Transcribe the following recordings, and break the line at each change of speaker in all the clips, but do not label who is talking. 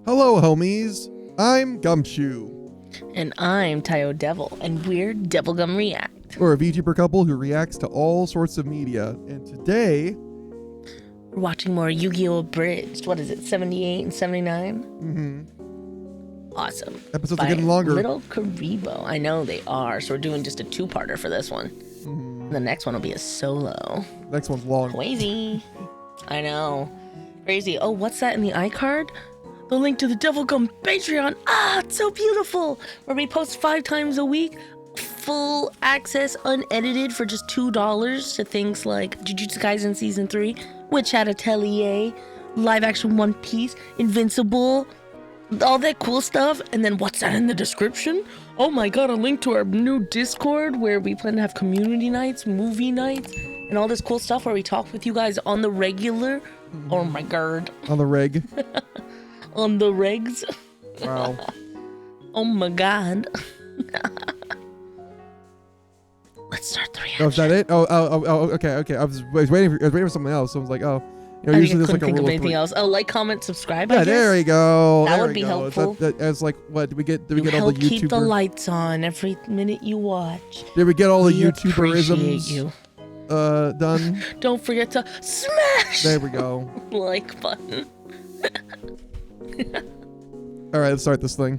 Hello, homies. I'm Gumshoe.
And I'm Taiyo Devil, and we're DevilGum React.
We're a VTuber couple who reacts to all sorts of media. And today,
We're watching more Yu-Gi-Oh! Abridged. What is it, 78 and 79? Awesome.
episodes
By
are getting longer.
Little Karibo. I know they are, so we're doing just a two-parter for this one. The next one will be a solo.
Next one's long.
Crazy. I know. Crazy. Oh, what's that in the iCard? The link to the DevilGum Patreon. Ah, it's so beautiful. Where we post 5 times a week. Full access, unedited for just $2 to things like Jujutsu Kaisen Season 3, Witch Hat Atelier, Live Action One Piece, Invincible, all that cool stuff. And then what's that in the description? Oh my god, a link to our new Discord where we plan to have community nights, movie nights, and all this cool stuff where we talk with you guys on the regular. Oh my god.
On the reg.
On the regs.
Wow.
Oh my god. Let's start the reaction.
Oh, is that it? Oh, okay. I was waiting for something else. So I was like, oh. You know,
I
usually
couldn't
there's like a
think of
rule of
anything
three.
else. Oh, like, comment, subscribe.
Yeah,
I guess.
there we go.
That
there
would
we
be
go.
helpful.
As like, what did we get? Did we
You
get all the
help keep the
YouTuber?
lights on every minute you watch.
Did we get all the
We appreciate
YouTuberisms
you.
done?
Don't forget to smash
There we go.
the like button.
All right, let's start this thing.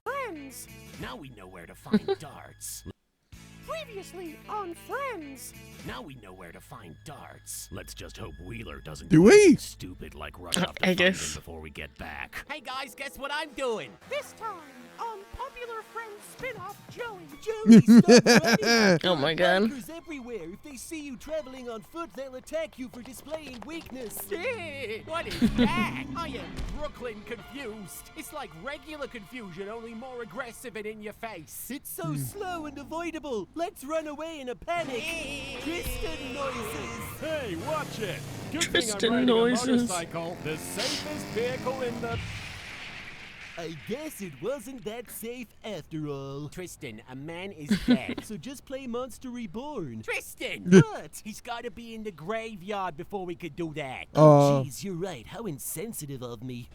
Friends!
Now we know where to find darts.
Previously on Friends!
Now we know where to find darts. Let's just hope Wheeler doesn't
Do
do
we?
anything stupid like rush off to
I
find
guess.
him before we get back. Hey guys, guess what I'm doing?
This time on popular Friends spin-off Joey. Joey, stop running!
Oh my god.
Bikers everywhere. If they see you traveling on foot, they'll attack you for displaying weakness.
Hey, what is that? I am Brooklyn confused. It's like regular confusion, only more aggressive and in your face.
It's so slow and avoidable. Let's run away in a panic. Tristan noises.
Hey, watch it! Good
Tristan
thing I'm riding
noises.
a motorcycle, the safest vehicle in the...
I guess it wasn't that safe after all.
Tristan, a man is dead.
So just play Monster Reborn.
Tristan!
What?
He's gotta be in the graveyard before we could do that.
Oh, jeez, you're right. How insensitive of me.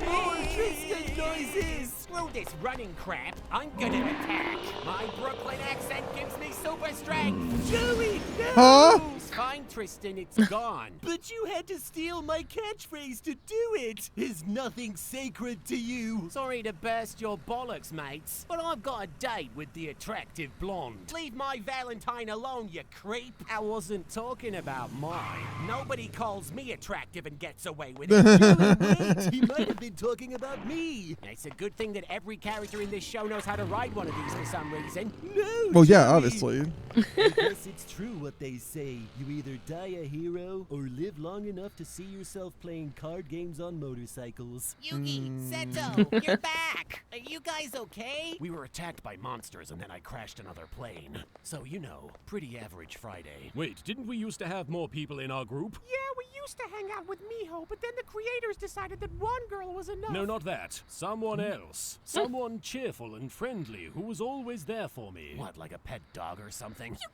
More Tristan noises! Screw this running crap. I'm gonna attack. My Brooklyn accent gives me super strength.
Joey, no!
Huh?
It's fine, Tristan. It's gone.
But you had to steal my catchphrase to do it. Is nothing sacred to you?
Sorry to burst your bollocks, mates, but I've got a date with the attractive blonde. Leave my Valentine alone, you creep. I wasn't talking about mine. Nobody calls me attractive and gets away with it.
Wait, he might have been talking about me.
And it's a good thing that every character in this show knows how to ride one of these for some reason.
No,
Well, yeah,
Joey.
obviously.
I guess it's true what they say. You either die a hero or live long enough to see yourself playing card games on motorcycles.
Yugi, Seto, you're back. Are you guys okay? We were attacked by monsters and then I crashed another plane. So, you know, pretty average Friday.
Wait, didn't we used to have more people in our group?
Yeah, we used to hang out with Miho, but then the creators decided that one girl was enough.
No, not that. Someone else. Someone cheerful and friendly who was always there for me.
What, like a pet dog or something?
You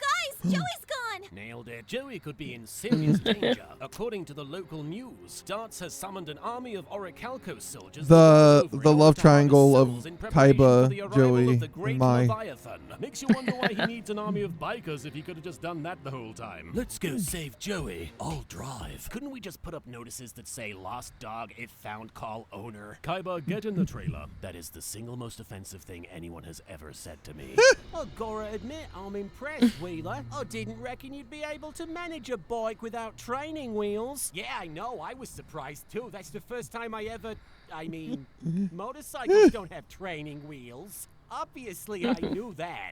guys, Joey's gone!
Nailed it. Joey could be in serious danger. According to the local news, Darts has summoned an army of Orichalco soldiers.
The
looking over
love
to harvest
triangle of
souls in preparation
Kaiba,
for the arrival
Joey,
of the great
and Mai.
Leviathan.
Makes you wonder why he needs an army of bikers if he could have just done that the whole time.
Let's go save Joey. I'll drive. Couldn't we just put up notices that say lost dog if found, call owner?
Kaiba, get in the trailer.
That is the single most offensive thing anyone has ever said to me. I gotta admit, I'm impressed, Wheeler. I didn't reckon you'd be able to manage a bike without training wheels. Yeah, I know. I was surprised too. That's the first time I ever... I mean, motorcycles don't have training wheels. Obviously, I knew that.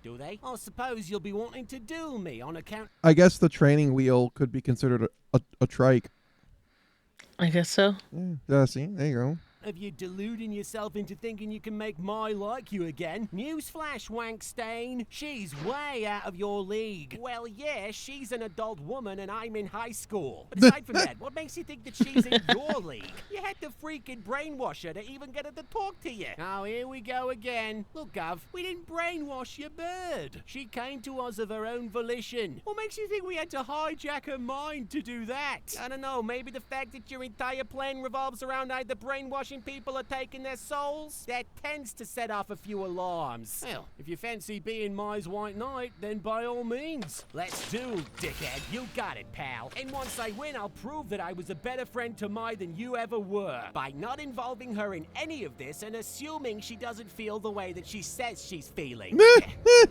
Do they? I suppose you'll be wanting to duel me on account...
I guess the training wheel could be considered a trike.
I guess so.
Yeah, see, there you go.
Have you deluding yourself into thinking you can make Mai like you again? Newsflash, Wankstain. She's way out of your league. Well, yeah, she's an adult woman and I'm in high school. But aside from that, what makes you think that she's in your league? You had to freaking brainwash her to even get her to talk to you. Oh, here we go again. Look, Gov, we didn't brainwash your bird. She came to us of her own volition. What makes you think we had to hijack her mind to do that? I don't know, maybe the fact that your entire plan revolves around either brainwashing people or taking their souls? That tends to set off a few alarms. Well, if you fancy being Mai's white knight, then by all means. Let's do, dickhead. You got it, pal. And once I win, I'll prove that I was a better friend to Mai than you ever were. By not involving her in any of this and assuming she doesn't feel the way that she says she's feeling.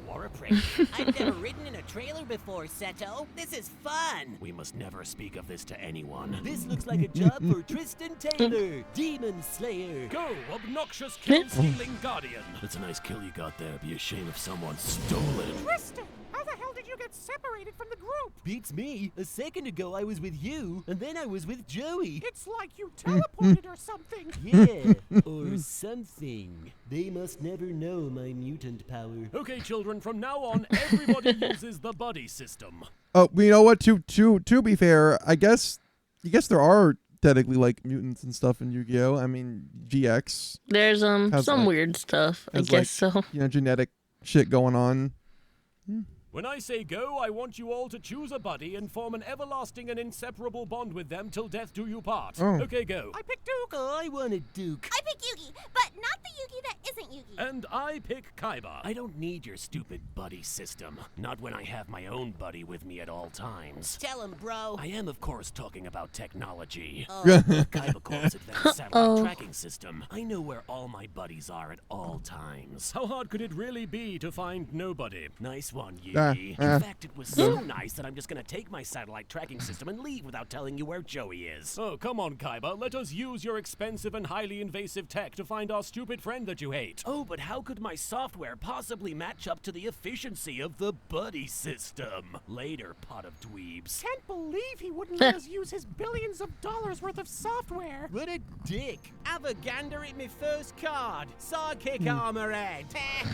What a prick.
I've never ridden in a trailer before, Seto. This is fun.
We must never speak of this to anyone.
This looks like a job for Tristan Taylor, Demon Slayer.
Go, obnoxious kill-stealing guardian. That's a nice kill you got there. Be ashamed if someone stole it.
Tristan, how the hell did you get separated from the group?
Beats me. A second ago I was with you, and then I was with Joey.
It's like you teleported or something.
Yeah, or something. They must never know my mutant power.
Okay, children, from now on, everybody uses the buddy system.
Oh, you know what? To be fair, I guess there are technically like mutants and stuff in Yu-Gi-Oh. I mean, GX
There's
Has,
some
like-
weird stuff. I
has,
guess
like,
so.
genetic shit going on.
When I say go, I want you all to choose a buddy and form an everlasting and inseparable bond with them till death do you part.
Oh.
Okay, go.
I picked Duke.
I want a Duke.
I pick Yugi, but not the Yugi that isn't Yugi.
And I pick Kaiba.
I don't need your stupid buddy system. Not when I have my own buddy with me at all times.
Tell him, bro.
I am, of course, talking about technology.
Oh.
Kaiba calls advanced satellite tracking system. I know where all my buddies are at all times.
How hard could it really be to find nobody?
Nice one, Yugi.
Ah.
In fact, it was so nice that I'm just gonna take my satellite tracking system and leave without telling you where Joey is.
Oh, come on, Kaiba. Let us use your expensive and highly invasive tech to find our stupid friend that you hate.
Oh, but how could my software possibly match up to the efficiency of the buddy system? Later, pot of dweebs.
Can't believe he wouldn't let us use his billions of dollars worth of software.
What a dick. Have a gander at my first card. Sidekick Armor Head.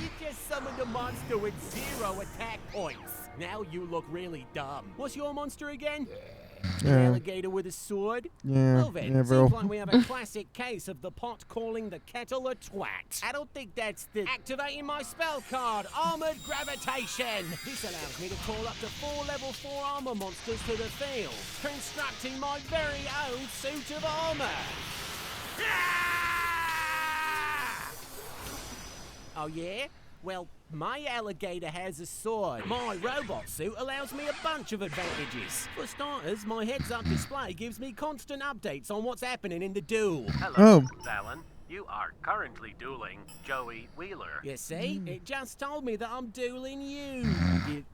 You just summoned a monster with 0 attack points. Now you look really dumb. What's your monster again? An
Yeah.
alligator with a sword?
Yeah,
Well then,
yeah, bro.
seems like we have a classic case of the pot calling the kettle a twat. I don't think that's the... Activating my spell card, Armored Gravitation. This allows me to call up to 4 level 4 armor monsters to the field, constructing my very own suit of armor. Ah! Oh yeah? Well, my alligator has a sword. My robot suit allows me a bunch of advantages. For starters, my heads-up display gives me constant updates on what's happening in the duel.
Oh.
Valen, you are currently dueling Joey Wheeler.
You see? It just told me that I'm dueling you.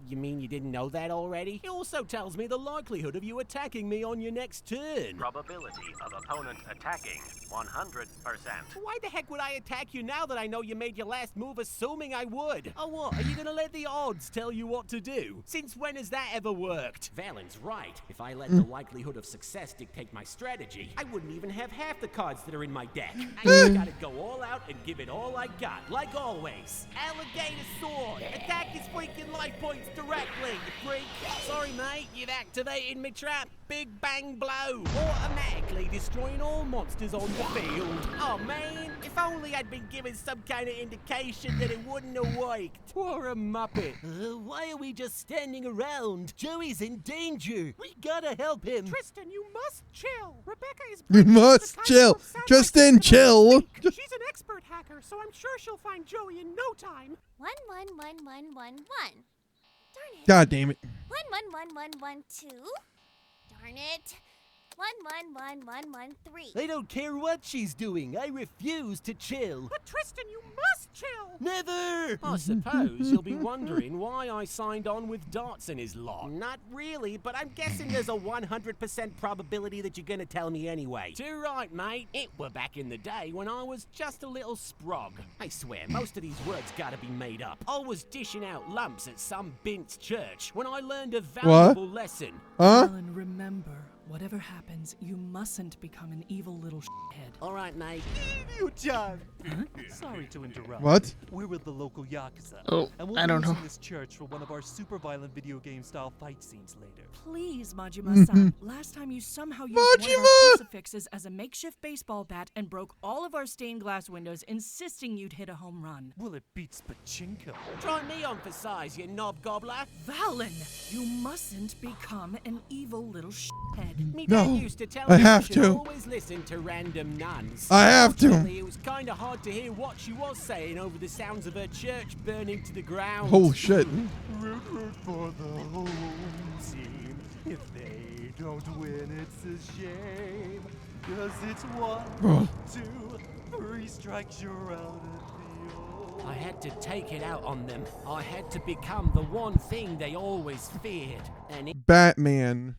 You mean you didn't know that already? It also tells me the likelihood of you attacking me on your next turn.
Probability of opponent attacking 100%.
Why the heck would I attack you now that I know you made your last move assuming I would? Oh what, are you gonna let the odds tell you what to do? Since when has that ever worked? Valen's right. If I let the likelihood of success dictate my strategy, I wouldn't even have half the cards that are in my deck. I just gotta go all out and give it all I got, like always. Alligator sword! Attack his freaking life points directly, you freak! Sorry mate, you've activated me trap. Big bang blow! Automatically destroying all monsters on the field. Oh man, if only I'd been given some kind of indication that it wouldn't have worked. What a muppet.
Why are we just standing around? Joey's in danger. We gotta help him.
Tristan, you must chill. Rebecca is.
We
bringing
must
the kind
chill.
of satellite
Tristan,
system
chill.
on stake. She's an expert hacker, so I'm sure she'll find Joey in no time.
1 1 1 1 1 1. Darn it.
God damn it.
1 1 1 1 1 2. Darn it. 1 1 1 1 1 3.
I don't care what she's doing. I refuse to chill.
But Tristan, you must chill.
Never!
I suppose you'll be wondering why I signed on with Darts in his lot. Not really, but I'm guessing there's a 100% probability that you're gonna tell me anyway. Too right, mate. It were back in the day when I was just a little sprog. I swear, most of these words gotta be made up. I was dishing out lumps at some bint's church when I learned a valuable lesson.
Huh?
And remember, Whatever happens, you mustn't become an evil little shithead.
All right, mate.
Yugioh! Sorry to interrupt.
What?
We're with the local Yakuza.
Oh,
and we'll
I
be
don't know.
using this church for one of our super violent video game style fight scenes later.
Please, Majima-san. Last time you somehow used one of our crucifixes as a makeshift baseball bat and broke all of our stained glass windows, insisting you'd hit a home run.
Well, it beats pachinko.
Try me on for size, you knob gobbler.
Valen, you mustn't become an evil little shithead.
Me
No,
dad used to tell
I
me
have
you should
to.
always listen to random nuns.
I have to.
Unfortunately, it was kind of hard to hear what she was saying over the sounds of her church burning to the ground.
Holy shit.
Root for the home team. If they don't win, it's a shame. 'Cause it's 1, 2, 3 strikes, you're out at the old.
I had to take it out on them. I had to become the one thing they always feared. An
Batman.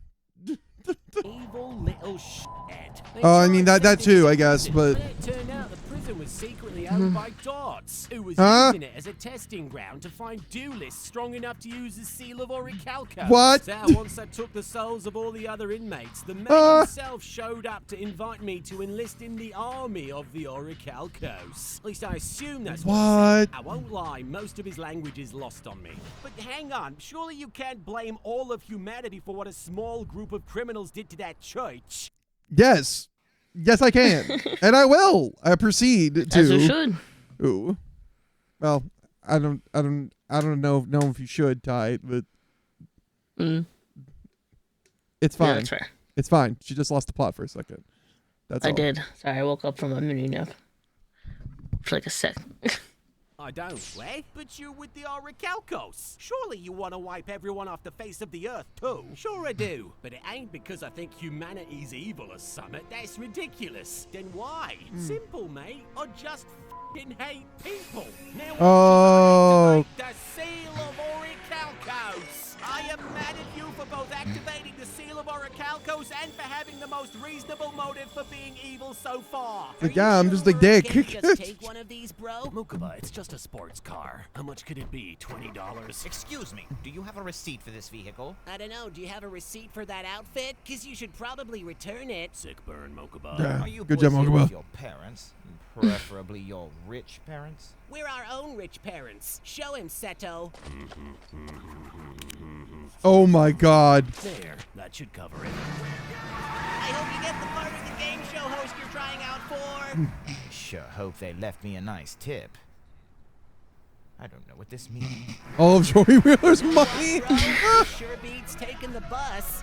evil little shithead. They
Oh, I
tried
mean, that
sending
too,
me
I
to
guess,
prison,
but-
it turned out the prison was secretly owned by Dots, who was
Huh?
using it as a testing ground to find duelists strong enough to use the seal of Orichalcos.
What?
So once I took the souls of all the other inmates, the man himself showed up to invite me to enlist in the army of the Orichalcos. At least I assume that's what he said.
What?
I won't lie, most of his language is lost on me. But hang on, surely you can't blame all of humanity for what a small group of criminals did to that church.
Yes. Yes, I can. And I will. I proceed to.
As you should.
Ooh. Well, I don't know if you should, Ty, but it's fine.
Yeah, that's fair.
It's fine. She just lost the plot for a second. That's
I
all.
did. Sorry, I woke up from a mini nap for like a sec.
I don't, eh? But you're with the Orichalcos. Surely you want to wipe everyone off the face of the earth, too. Sure I do. But it ain't because I think humanity's evil or something. That's ridiculous. Then why? Simple, mate. I just f***ing hate people. Now
Oh.
the seal of Orichalcos. I am mad at you for both activating the seal of Orichalcos and for having the most reasonable motive for being evil so far.
Like, yeah, I'm just a dick.
Can you just take one of these, bro?
Mokuba, it's just a sports car. How much could it be? $20?
Excuse me, do you have a receipt for this vehicle?
I don't know, do you have a receipt for that outfit? 'Cause you should probably return it.
Sick burn, Mokuba.
Yeah.
Are you
Good
boys
job,
here
Mokuba.
with your parents? Preferably your rich parents?
We're our own rich parents. Show him, Seto.
Oh my God.
There, that should cover it.
I hope you get the part of the game show host you're trying out for.
Sure hope they left me a nice tip. I don't know what this means.
All of Joey Wheeler's money.
Bro, it sure beats taking the bus.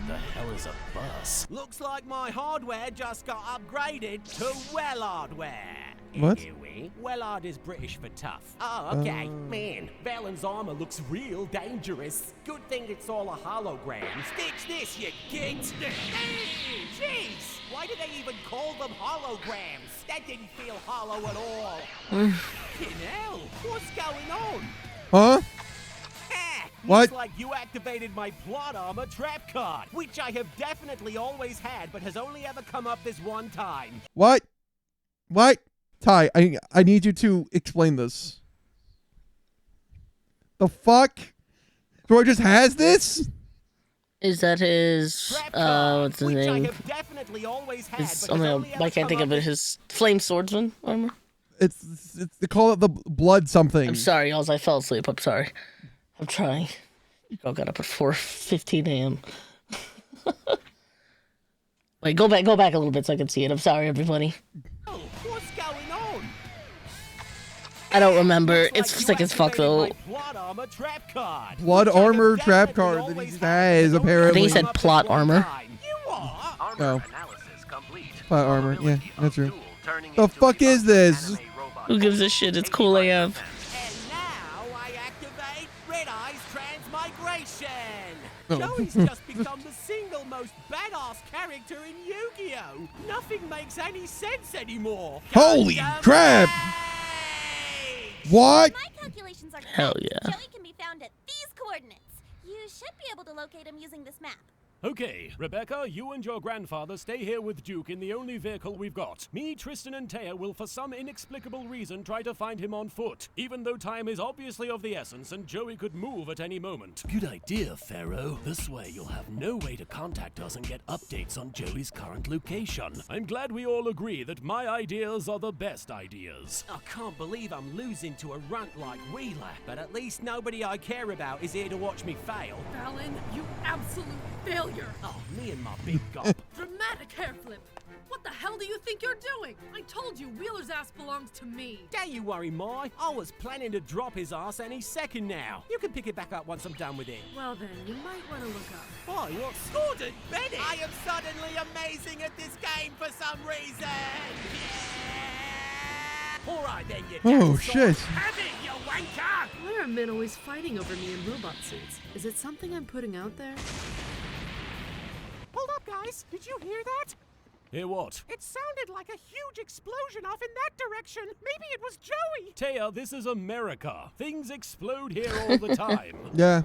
The hell is a bus?
Looks like my hardware just got upgraded to Wellhardware.
What?
Anyway, Wellhard is British for tough. Oh, okay. Man, Valen's armor looks real dangerous. Good thing it's all a hologram. Stitch this, you git! Jeez! Why do they even call them holograms? That didn't feel hollow at all. Fucking hell! What's going on?
Huh? What?
Looks like you activated my plot armor trap card, which I have definitely always had, but has only ever come up this one time.
What? What? Ty, I need you to explain this. The fuck? Troy just has this?
Is that his,
Trap card,
what's his
which I
name?
have definitely always had,
His,
but
oh
has
my
only
God,
ever
I can't
come
think
up
of it.
this-
His flame swordsman armor.
It's they call it the blood something.
I'm sorry, y'all. I fell asleep. I'm sorry. I'm trying. I got up at 4:15 a.m. Wait, go back a little bit so I can see it. I'm sorry, everybody.
Oh, what's going on?
I don't remember.
Looks
It's
you
sick as fuck
activated
though.
my plot armor trap card,
Blood
which I have
armor trap
definitely
card that he
always
just
had,
has,
but has only
apparently.
I think he
ever
said
come up this
plot
one
armor.
time. You are?
Armor
Oh.
analysis complete.
Plot armor, yeah,
Probability of
that's true.
duel turning
The
into
fuck
a
is this?
anime robot
Who gives a shit? It's cool AF.
And now I activate Red Eye's Transmigration.
Oh.
Joey's just become the single most badass character in Yu-Gi-Oh! Nothing makes any sense anymore.
Holy
Gundam
crap!
Rage!
What?
My calculations are correct.
Hell yeah.
Joey can be found at these coordinates. You should be able to locate him using this map.
Okay, Rebecca, you and your grandfather stay here with Duke in the only vehicle we've got. Me, Tristan, and Taiyo will for some inexplicable reason try to find him on foot, even though time is obviously of the essence and Joey could move at any moment.
Good idea, Pharaoh. This way you'll have no way to contact us and get updates on Joey's current location.
I'm glad we all agree that my ideas are the best ideas.
I can't believe I'm losing to a runt like Wheeler, but at least nobody I care about is here to watch me fail.
Fallon, you absolute failure.
Oh, me and my big gulp.
Dramatic hair flip. What the hell do you think you're doing? I told you Wheeler's ass belongs to me.
Don't you worry, Mai. I was planning to drop his ass any second now. You can pick it back up once I'm done with it.
Well then, you might want to look up.
Why, what's Gordon Bennett? I am suddenly amazing at this game for some reason. Yeah! All right then, you
Oh,
dinosaur.
shit.
Have it, you wanker!
Why are men always fighting over me in robot suits? Is it something I'm putting out there?
Hold up, guys. Did you hear that?
Hear what?
It sounded like a huge explosion off in that direction. Maybe it was Joey.
Taya, this is America. Things explode here all the time.
Yeah.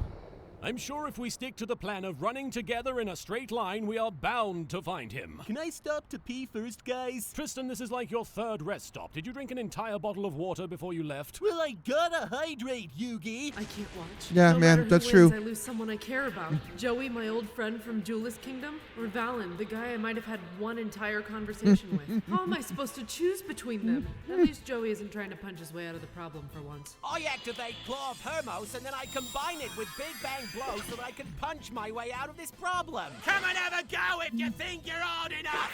I'm sure if we stick to the plan of running together in a straight line, we are bound to find him.
Can I stop to pee first, guys?
Tristan, this is like your third rest stop. Did you drink an entire bottle of water before you left?
Well, I gotta hydrate, Yugi.
I can't watch.
Yeah,
no
man,
matter who
that's
wins,
true.
I lose someone I care about. Joey, my old friend from Duelist Kingdom, or Valen, the guy I might have had one entire conversation with. How am I supposed to choose between them? At least Joey isn't trying to punch his way out of the problem for once.
I activate Claw of Hermos and then I combine it with Big Bang Blow so that I can punch my way out of this problem. Come and have a go if you think you're old enough.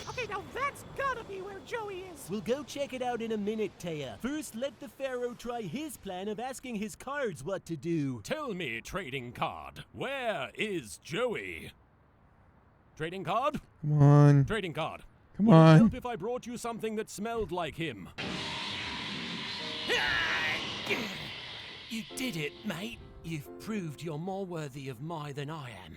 Okay, now that's gotta be where Joey is.
We'll go check it out in a minute, Taya. First, let the Pharaoh try his plan of asking his cards what to do.
Tell me, trading card, where is Joey? Trading card?
Come on.
Trading card.
Come
Would it
on.
help if I brought you something that smelled like him?
You did it, mate. You've proved you're more worthy of Mai than I am.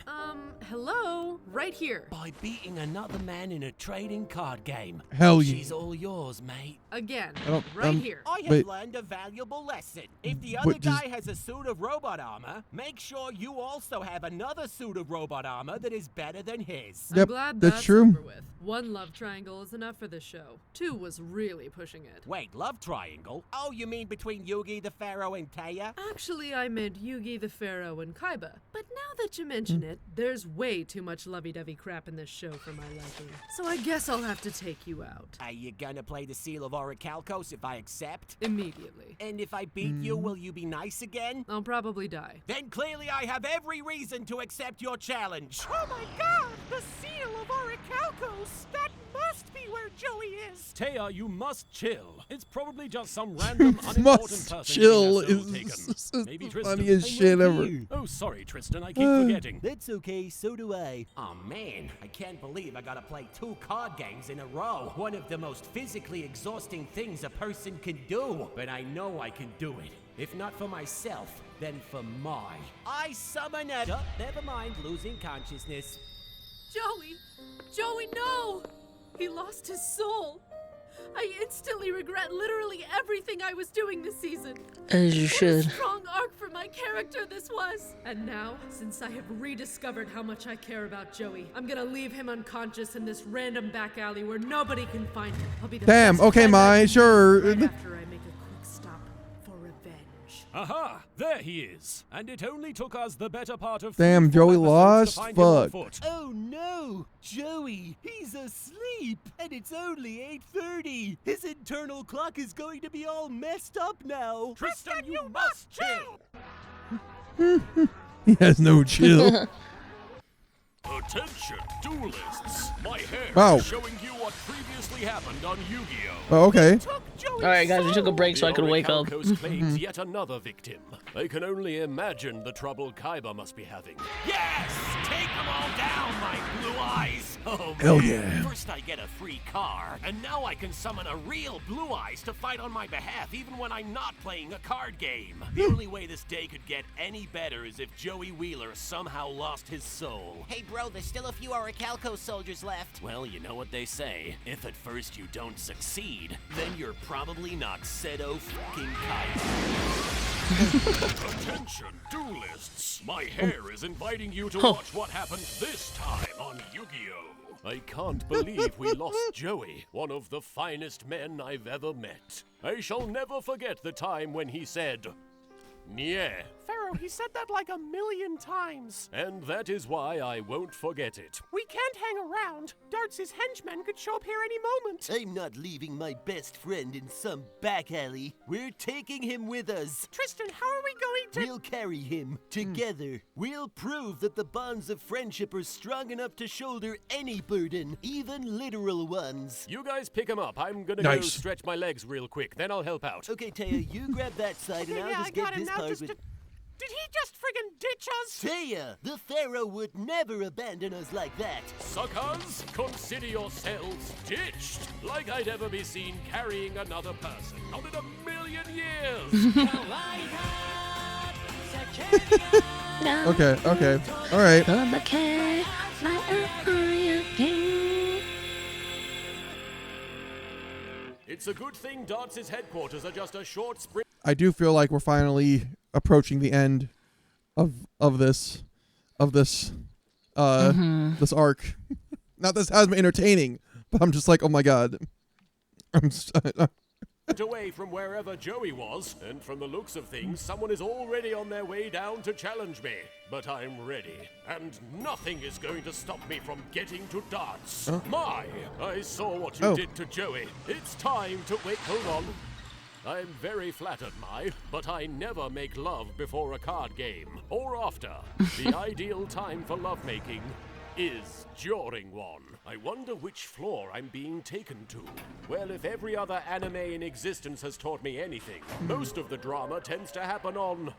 Hello? Right here.
By beating another man in a trading card game.
Hell yeah.
She's all yours, mate.
Again.
I don't-
Right here.
I have
Wait.
learned a valuable lesson. If the
What
other
does-
guy has a suit of robot armor, make sure you also have another suit of robot armor that is better than his.
Yep,
I'm glad
that's
that's
true.
over with. One love triangle is enough for this show. 2 was really pushing it.
Wait, love triangle? Oh, you mean between Yugi the Pharaoh and Taya?
Actually, I meant Yugi the Pharaoh and Kaiba. But now that you mention it, there's way too much lovey-dovey crap in this show for my liking. So I guess I'll have to take you out.
Are you gonna play the Seal of Orichalcos if I accept?
Immediately.
And if I beat you, will you be nice again?
I'll probably die.
Then clearly I have every reason to accept your challenge.
Oh my god! The Seal of Orichalcos! That must be where Joey is!
Taya, you must chill. It's probably just some random unimportant
Must
person
chill
getting their soul
is
taken. Maybe
the
Tristan.
funniest shit ever.
Oh, sorry, Tristan. I keep forgetting.
That's okay, so do I. Oh man, I can't believe I gotta play 2 card games in a row. One of the most physically exhausting things a person can do. But I know I can do it. If not for myself, then for Mai. I summon it. Oh, never mind losing consciousness.
Joey! Joey, no! He lost his soul. I instantly regret literally everything I was doing this season.
As you
What a
should.
strong arc for my character this was. And now, since I have rediscovered how much I care about Joey, I'm gonna leave him unconscious in this random back alley where nobody can find him. I'll be the
Damn,
best
okay,
friend I
Mai,
can be
sure.
right after I make a quick stop for revenge.
Aha! There he is. And it only took us the better part of
Damn,
3
Joey
full episodes
lost?
to find him on
Fuck.
foot.
Oh no! Joey, he's asleep! And it's only 8:30! His internal clock is going to be all messed up now!
Tristan, you must chill!
He has no chill.
Attention, duelists! My hair
Wow.
is showing you what previously happened on Yugioh.
Oh, okay.
Alright, guys, we took a break so I could wake up.
Orichalcos claims yet another victim. I can only imagine the trouble Kaiba must be having.
Yes! Take them all down, my blue eyes! Oh,
Hell
man.
yeah.
First I get a free car, and now I can summon a real Blue Eyes to fight on my behalf even when I'm not playing a card game. The only way this day could get any better is if Joey Wheeler somehow lost his soul.
Hey bro, there's still a few Orichalcos soldiers left.
Well, you know what they say. say, if at first you don't succeed, then you're probably not Seto fucking Kaiser.
Attention, duelists! My hair is inviting you to watch what happens this time on Yugioh. I can't believe we lost Joey, one of the finest men I've ever met. I shall never forget the time when he said, "Nye."
Pharaoh, he said that like 1,000,000 times.
And that is why I won't forget it.
We can't hang around. Darts' henchmen could show up here any moment.
I'm not leaving my best friend in some back alley. We're taking him with us.
Tristan, how are we going to...
We'll carry him together. We'll prove that the bonds of friendship are strong enough to shoulder any burden, even literal ones.
You guys pick him up. I'm gonna go stretch my legs real quick, then I'll help out.
Okay, Taiyo, you grab that side and I'll just get this part with...
Did he just friggin' ditch us?
Taiyo, the Pharaoh would never abandon us like that.
Suckers, consider yourselves ditched. Like I'd ever be seen carrying another person. Not in 1,000,000 years.
Okay. All right.
It's a good thing Darts' headquarters are just a short sprint.
I do feel like we're finally approaching the end of this this arc. Not this has been entertaining, but I'm just like, oh my god.
Away from wherever Joey was, and from the looks of things, someone is already on their way down to challenge me. But I'm ready, and nothing is going to stop me from getting to Darts. My, I saw what you did to Joey. It's time to wait, hold on. I'm very flattered, Mai, but I never make love before a card game, or after. The ideal time for lovemaking is during one. I wonder which floor I'm being taken to. Well, if every other anime in existence has taught me anything, most of the drama tends to happen on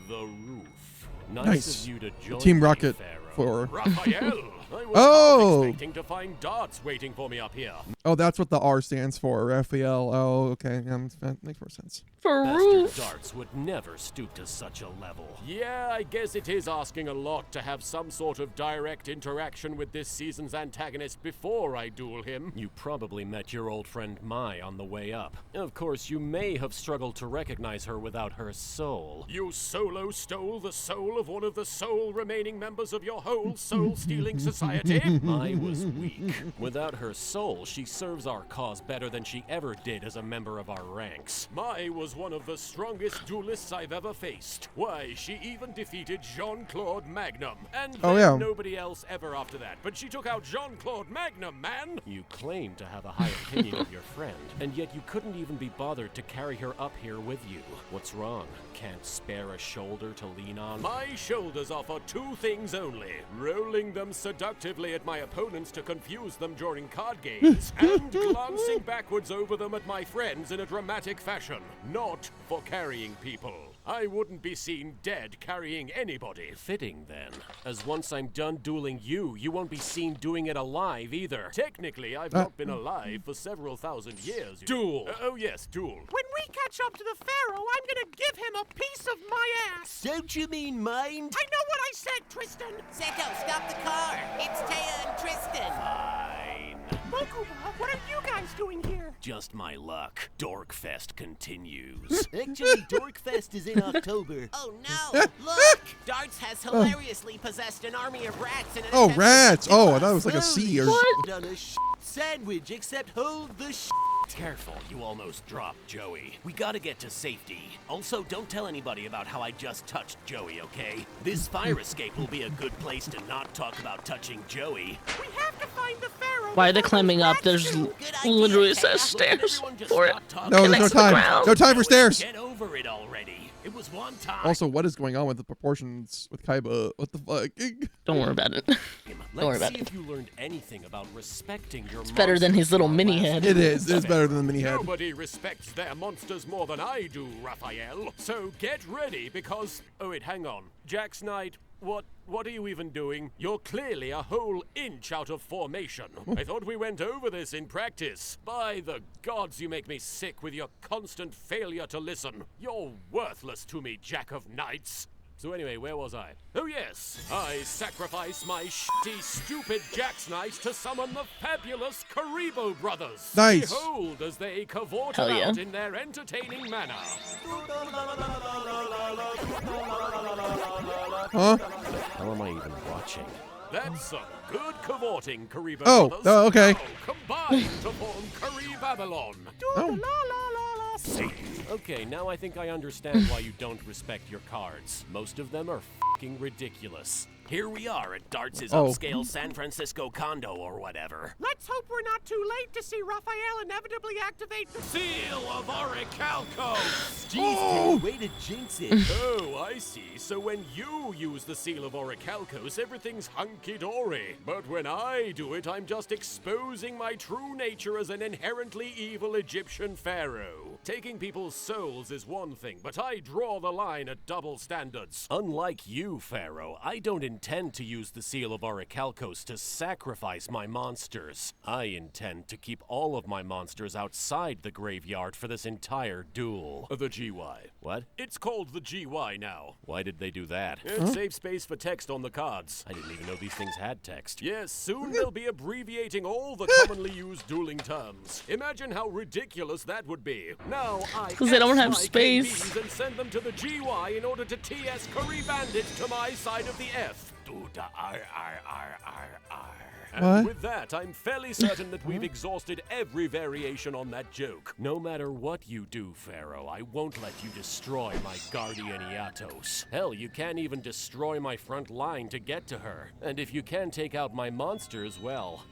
the roof. Nice of you to join
Team
me,
Rocket
Pharaoh.
for
Raphael! I was half expecting to find Darts waiting for me up here.
Oh, that's what the R stands for, Raphael. Oh, okay. That makes more sense.
Master Darts would never stoop to such a level. Yeah, I guess it is asking a lot to have some sort of direct interaction with this season's antagonist before I duel him. You probably met your old friend Mai on the way up. Of course, you may have struggled to recognize her without her soul. You solo stole the soul of one of the sole remaining members of your whole soul-stealing society? Mai was weak. Without her soul, she serves our cause better than she ever did as a member of our ranks. Mai was one of the strongest duelists I've ever faced. Why, she even defeated Jean-Claude Magnum. And then nobody else ever after that. But she took out Jean-Claude Magnum, man! You claim to have a high opinion of your friend, and yet you couldn't even be bothered to carry her up here with you. What's wrong? Can't spare a shoulder to lean on? My shoulders are for two things only. Rolling them seductively at my opponents to confuse them during card games, and glancing backwards over them at my friends in a dramatic fashion. Not for carrying people. I wouldn't be seen dead carrying anybody. Fitting, then. As once I'm done dueling you, you won't be seen doing it alive either. Technically, I've not been alive for several thousand years. Duel! Oh yes, duel.
When we catch up to the Pharaoh, I'm gonna give him a piece of my ass!
Don't you mean mind?
I know what I said, Tristan!
Seto, stop the car! It's Taiyo and Tristan!
Fine.
Mokuba, what are you guys doing here?
Just my luck. Dorkfest continues.
Actually, Dorkfest is in October.
Oh no! Look! Darts has hilariously possessed an army of rats in an
rats! Oh, I thought it was like a sea or
done a sandwich, except hold the
Careful, you almost dropped Joey. We gotta get to safety. Also, don't tell anybody about how I just touched Joey, okay? This fire escape will be a good place to not talk about touching Joey.
We have to find the Pharaoh.
Why are they climbing up? There's literally a set of stairs for it.
No, there's no time. No time for stairs.
Get over it already. It was one time.
Also, what is going on with the proportions with Kaiba? What the fuck?
Don't worry about it. Don't worry about
Let's see
it.
if you learned anything about respecting your
It's better than his little mini head.
It is. It is better than the mini head.
Nobody respects their monsters more than I do, Raphael. So get ready because... Oh wait, hang on. Jax Knight, what are you even doing? You're clearly a whole inch out of formation. I thought we went over this in practice. By the gods, you make me sick with your constant failure to listen. You're worthless to me, Jack of Knights. So anyway, where was I? Oh yes, I sacrifice my shitty, stupid Jack's Knight to summon the fabulous Karibo brothers.
Nice.
Behold as they cavort
Hell yeah.
about in their entertaining manner.
Huh?
How am I even watching? That's some good cavorting, Karibo
Oh,
brothers.
oh, okay.
Now combine to form Kari Babylon.
Oh.
Okay, now I think I understand why you don't respect your cards. Most of them are f***ing ridiculous.
Here we are at Darts'
Oh.
upscale San Francisco condo or whatever.
Let's hope we're not too late to see Raphael inevitably activate the
Seal of Orichalcos!
Jeez, way to jinx it.
Oh, I see. So when you use the Seal of Orichalcos, everything's hunky-dory. But when I do it, I'm just exposing my true nature as an inherently evil Egyptian pharaoh. Taking people's souls is one thing, but I draw the line at double standards. Unlike you, Pharaoh, I don't intend to use the Seal of Orichalcos to sacrifice my monsters. I intend to keep all of my monsters outside the graveyard for this entire duel. The GY. What? It's called the GY now. Why did they do that? It saves space for text on the cards. I didn't even know these things had text. Yes, soon they'll be abbreviating all the commonly used dueling terms. Imagine how ridiculous that would be. Now I
'Cause they don't have
X my
space.
KBs and send them to the GY in order to TS Curry Bandit to my side of the F. And
What?
with that, I'm fairly certain that we've exhausted every variation on that joke. No matter what you do, Pharaoh, I won't let you destroy my Guardian Iatos. Hell, you can't even destroy my front line to get to her. And if you can take out my monsters, well,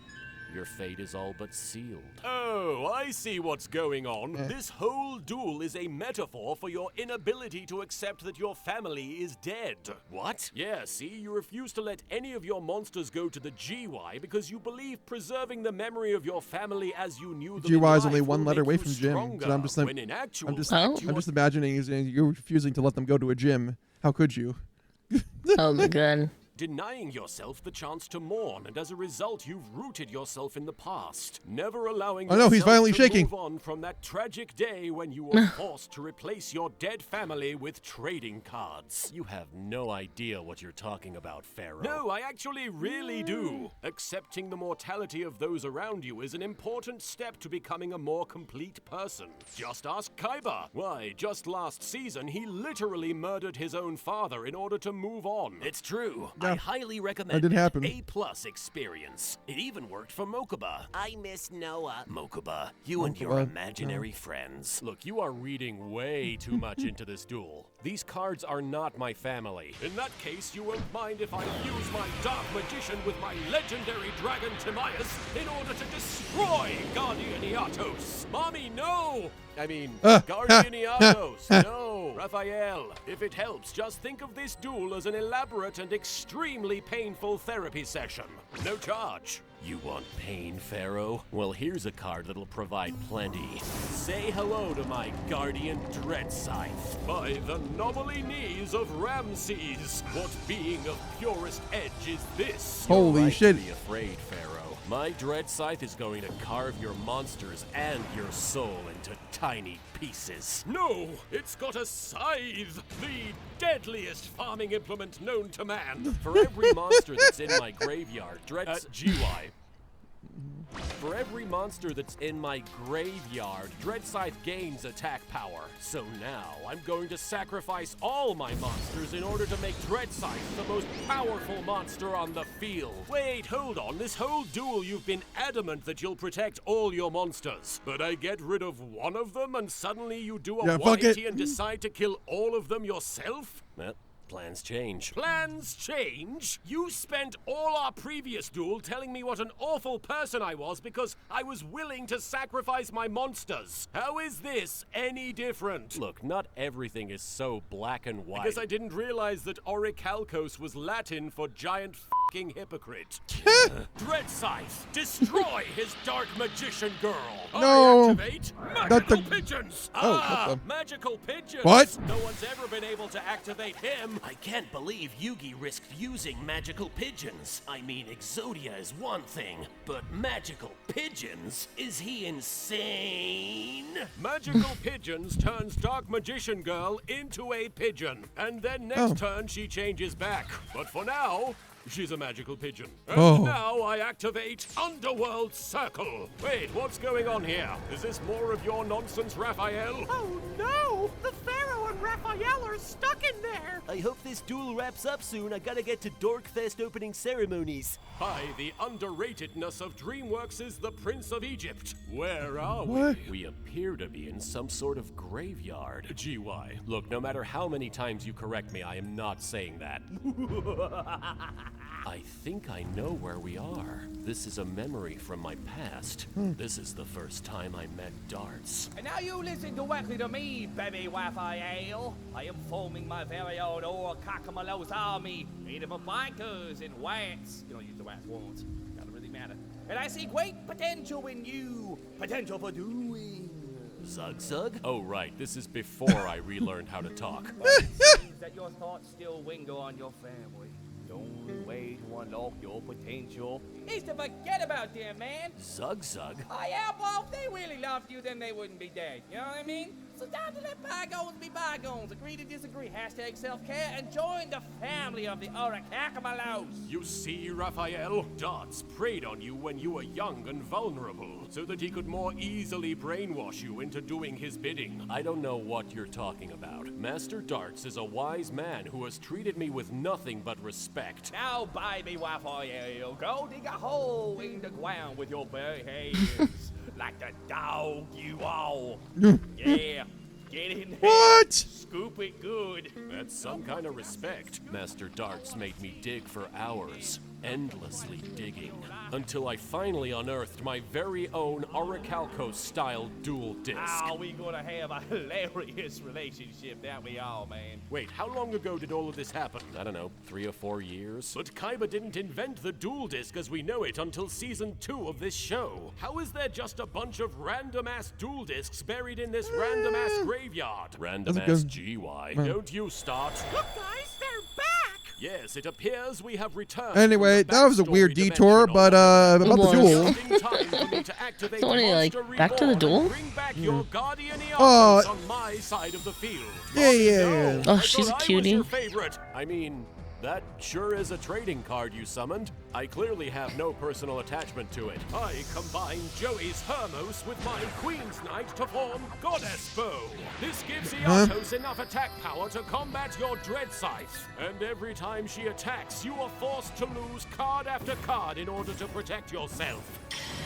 your fate is all but sealed. Oh, I see what's going on. This whole duel is a metaphor for your inability to accept that your family is dead. What? Yeah, see, you refuse to let any of your monsters go to the GY because you believe preserving the memory of your family as you knew them
GY is
in
only
life
one
will
letter
make
away
you
from gym.
stronger,
So I'm just
when in actual
I'm just
fact, you
I'm
are
just imagining you're refusing to let them go to a gym. How could you?
Oh my god.
denying yourself the chance to mourn, and as a result, you've rooted yourself in the past, never allowing
Oh no, he's
yourself
violently
to
shaking.
move on from that tragic day when you were forced to replace your dead family with trading cards. You have no idea what you're talking about, Pharaoh. No, I actually really do. Accepting the mortality of those around you is an important step to becoming a more complete person. Just ask Kaiba. Why, just last season, he literally murdered his own father in order to move on.
It's true.
Yeah,
I highly
that
recommend
did
it.
happen.
A+ experience. It even worked for Mokuba. I miss Noah. Mokuba, you and your
Mokuba,
imaginary friends.
Look, you are reading way too much into this duel. These cards are not my family. In that case, you won't mind if I use my Dark Magician with my legendary dragon Timaeus in order to destroy Guardian Iatos. Mommy, no! I mean, Guardian Iatos, no. Raphael, if it helps, just think of this duel as an elaborate and extremely painful therapy session. No charge. You want pain, Pharaoh? Well, here's a card that'll provide plenty. Say hello to my Guardian Dread Scythe. By the knobbly knees of Ramses. What being of purest edge is this?
Holy
You're right
shit.
to be afraid, Pharaoh. My Dread Scythe is going to carve your monsters and your soul into tiny pieces. No, it's got a scythe, the deadliest farming implement known to man. For every monster that's in my graveyard, GY. For every monster that's in my graveyard, Dread Scythe gains attack power. So now, I'm going to sacrifice all my monsters in order to make Dread Scythe the most powerful monster on the field. Wait, hold on. This whole duel you've been adamant that you'll protect all your monsters. But I get rid of one of them and suddenly you do a
Yeah, fuck
180
it.
and decide to kill all of them yourself? Plans change. Plans change? You spent all our previous duel telling me what an awful person I was because I was willing to sacrifice my monsters. How is this any different? Look, not everything is so black and white. I guess I didn't realize that Orichalcos was Latin for giant fucking hypocrite. Dread Scythe, destroy his dark magician girl.
No.
I activate magical pigeons.
Oh,
magical pigeons.
What?
No one's ever been able to activate him.
I can't believe Yugi risked using magical pigeons. I mean, Exodia is one thing, but magical pigeons? Is he insane?
Magical pigeons turns dark magician girl into a pigeon, and then next turn she changes back. But for now, she's a magical pigeon. And now I activate Underworld Circle. Wait, what's going on here? Is this more of your nonsense, Raphael?
Oh no! The Pharaoh and Raphael are stuck in there!
I hope this duel wraps up soon. I gotta get to Dorkfest opening ceremonies.
By the underratedness of DreamWorks' The Prince of Egypt. Where are
What?
we? We appear to be in some sort of graveyard. GY, look, no matter how many times you correct me, I am not saying that. I think I know where we are. This is a memory from my past. This is the first time I met darts.
And now you listen directly to me, baby Raphael. I am forming my very own Kakamalos army, made up of bikers and rats. You don't use the rats once. Doesn't really matter. And I see great potential in you. Potential for doing.
Zug? Oh, right. This is before I relearned how to talk.
But it seems that your thoughts still linger on your family. The only way to unlock your potential is to forget about them, man.
Zug?
Oh yeah, bro, if they really loved you, then they wouldn't be dead. You know what I mean? So time to let bygones be bygones. Agree to disagree. Hashtag self-care and join the family of the Oricakamalos.
You see, Raphael, Darts preyed on you when you were young and vulnerable, so that he could more easily brainwash you into doing his bidding. I don't know what you're talking about. Master Darts is a wise man who has treated me with nothing but respect.
Now, baby Raphael, go dig a hole in the ground with your bare hands. Like the dog you are. Yeah, get in there.
What?
Scoop it good.
That's some kind of respect. Master Darts made me dig for hours, endlessly digging, until I finally unearthed my very own Orichalcos-style dual disc.
Oh, we gonna have a hilarious relationship, that we all, man.
Wait, how long ago did all of this happen? I don't know, 3 or 4 years? But Kaiba didn't invent the dual disc as we know it until season 2 of this show. How is there just a bunch of random-ass dual discs buried in this random-ass graveyard? Random-ass GY. Don't you start.
Look, guys, they're back!
Yes, it appears we have returned.
Anyway, that was a weird detour, but about the duel.
So what are you, like, back to the duel?
Bring back your guardian
Oh.
on my side of the field.
Yeah.
Oh, she's a cutie.
Your favorite. I mean, that sure is a trading card you summoned. I clearly have no personal attachment to it. I combine Joey's Hermos with my Queen's Knight to form Goddess Bow. This gives Iatos enough attack power to combat your Dread Scythe. And every time she attacks, you are forced to lose card after card in order to protect yourself.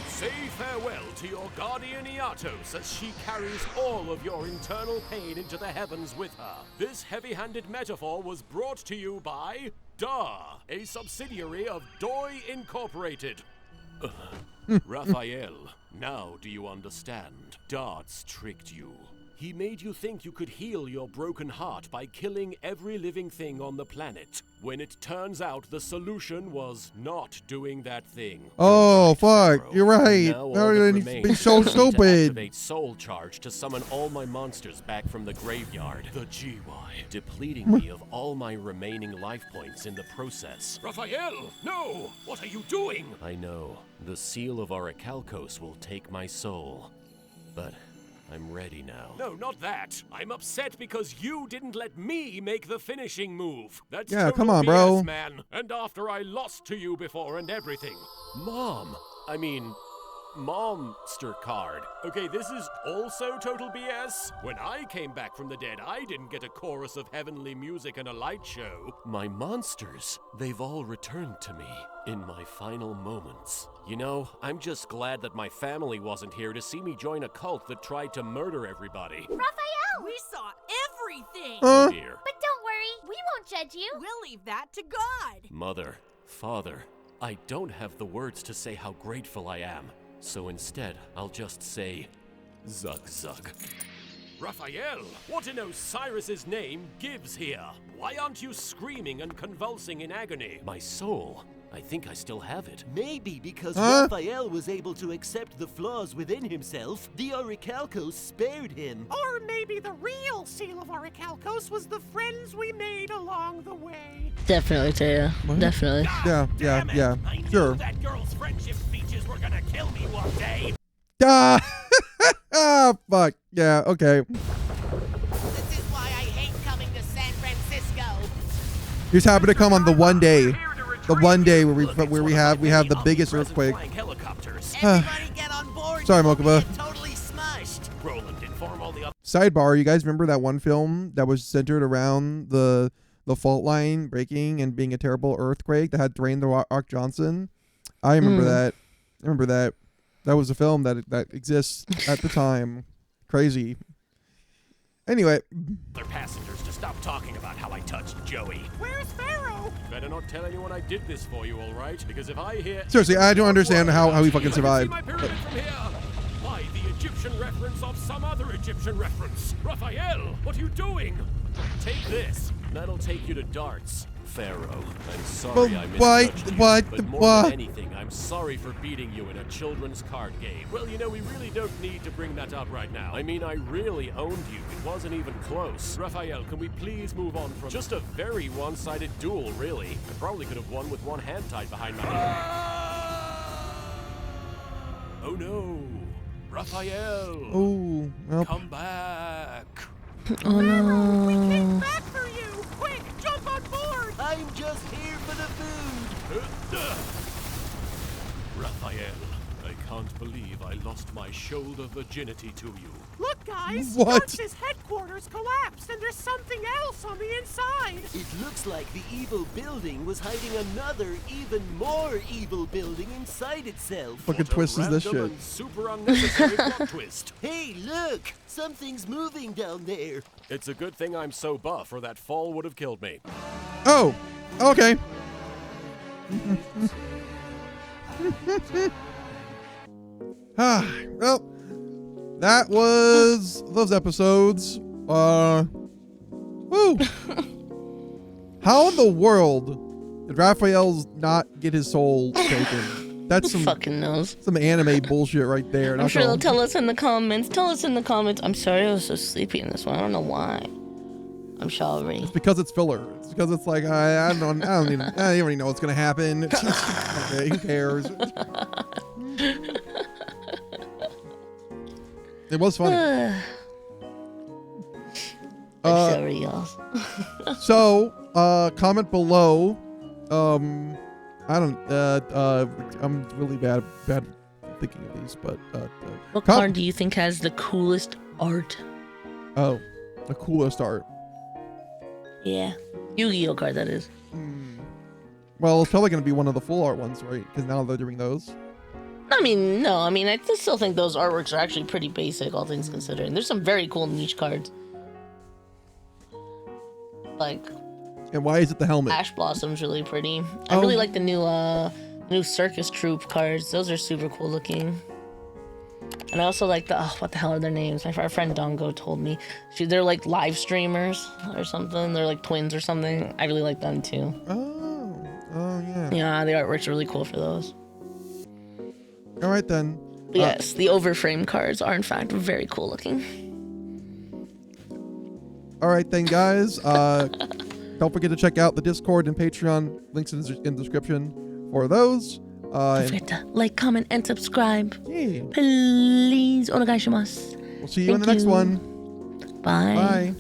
Say farewell to your guardian Iatos as she carries all of your internal pain into the heavens with her. This heavy-handed metaphor was brought to you by DA, a subsidiary of Doi Incorporated. Raphael, now do you understand? Darts tricked you. He made you think you could heal your broken heart by killing every living thing on the planet, when it turns out the solution was not doing that thing.
Oh, fuck. You're right.
Now all
No,
that
it's
remains
been so
is for me to
stupid.
activate Soul Charge to summon all my monsters back from the graveyard, the GY, depleting me of all my remaining life points in the process. Raphael, no! What are you doing? I know. The seal of Orichalcos will take my soul, but I'm ready now. No, not that. I'm upset because you didn't let me make the finishing move. That's
Yeah,
total
come on,
BS,
bro.
man. And after I lost to you before and everything. Momster card. Okay, this is also total BS. When I came back from the dead, I didn't get a chorus of heavenly music and a light show. My monsters, they've all returned to me in my final moments. You know, I'm just glad that my family wasn't here to see me join a cult that tried to murder everybody.
Raphael!
We saw everything!
Oh dear.
But don't worry, we won't judge you.
We'll leave that to God.
Mother, Father, I don't have the words to say how grateful I am. So instead, I'll just say, Zug Zug. Raphael, what in Osiris's name gives here? Why aren't you screaming and convulsing in agony?
My soul. I think I still have it.
Maybe because Raphael was able to accept the flaws within himself, the Orichalcos spared him.
Or maybe the real seal of Orichalcos was the friends we made along the way.
Definitely, Taiyo. Definitely.
Yeah. Sure.
That girl's friendship speeches were gonna kill me one day.
Fuck. Yeah, okay.
This is why I hate coming to San Francisco.
You just happen to come on the one day. The one day where we have the biggest earthquake.
Everybody get on board.
Sorry, Mokuba.
Totally smushed. Roland, inform all the other.
Sidebar, you guys remember that one film that was centered around the fault line breaking and being a terrible earthquake that had Dwayne The Rock Johnson? I remember that. I remember that. That was a film that exists at the time. Crazy. Anyway.
Other passengers to stop talking about how I touched Joey.
Where's Pharaoh?
Better not tell anyone I did this for you, all right? Because if I hear...
Seriously, I don't understand how he fucking survived.
My pyramid from here. Why the Egyptian reference of some other Egyptian reference? Raphael, what are you doing? Take this. That'll take you to darts.
Pharaoh, I'm sorry I
misjudged
you,
but
more than anything, I'm sorry for beating you in a children's card game.
Well, you know, we really don't need to bring that up right now. I mean, I really owned you. It wasn't even close. Raphael, can we please move on from just a very one-sided duel, really? I probably could have won with one hand tied behind my ear. Oh no. Raphael.
Oh, well.
Come back.
Oh no.
We came back for you. Quick, jump on board.
I'm just here for the food.
Raphael, I can't believe I lost my shoulder virginity to you.
Look, guys.
What?
Darts' headquarters collapsed, and there's something else on the inside.
It looks like the evil building was hiding another, even more evil building inside itself.
Fucking twist is this shit.
And super unnecessary plot twist.
Hey, look! Something's moving down there.
It's a good thing I'm so buff, or that fall would have killed me.
Oh, okay. Well, that was those episodes. Woo. How in the world did Raphael's not get his soul taken? That's some
fucking knows.
Some anime bullshit right there.
I'm sure they'll tell us in the comments. Tell us in the comments. I'm sorry I was so sleepy in this one. I don't know why. I'm sorry.
It's because it's filler. It's because it's like I don't even know what's gonna happen. It's just, okay, who cares? It was funny.
I'm sorry, y'all.
So, comment below. I don't. I'm really bad thinking of these, but
what card do you think has the coolest art?
Oh, the coolest art.
Yeah, Yu-Gi-Oh card that is.
Well, it's probably gonna be one of the full art ones, right? Because now they're doing those.
I mean, no. I mean, I still think those artworks are actually pretty basic, all things considered. There's some very cool niche cards. Like.
And why is it the helmet?
Ash Blossom's really pretty. I really like the new circus troupe cards. Those are super cool looking. And I also like the what the hell are their names? Our friend Dongo told me they're like live streamers or something. They're like twins or something. I really like them too.
Oh yeah.
Yeah, the artwork's really cool for those.
All right then.
But yes, the overframe cards are in fact very cool looking.
All right then, guys. Don't forget to check out the Discord and Patreon. Links in the description for those.
Don't forget to like, comment, and subscribe.
Yeah.
Please, onegaishimasu.
We'll see you in the next one.
Bye.
Bye.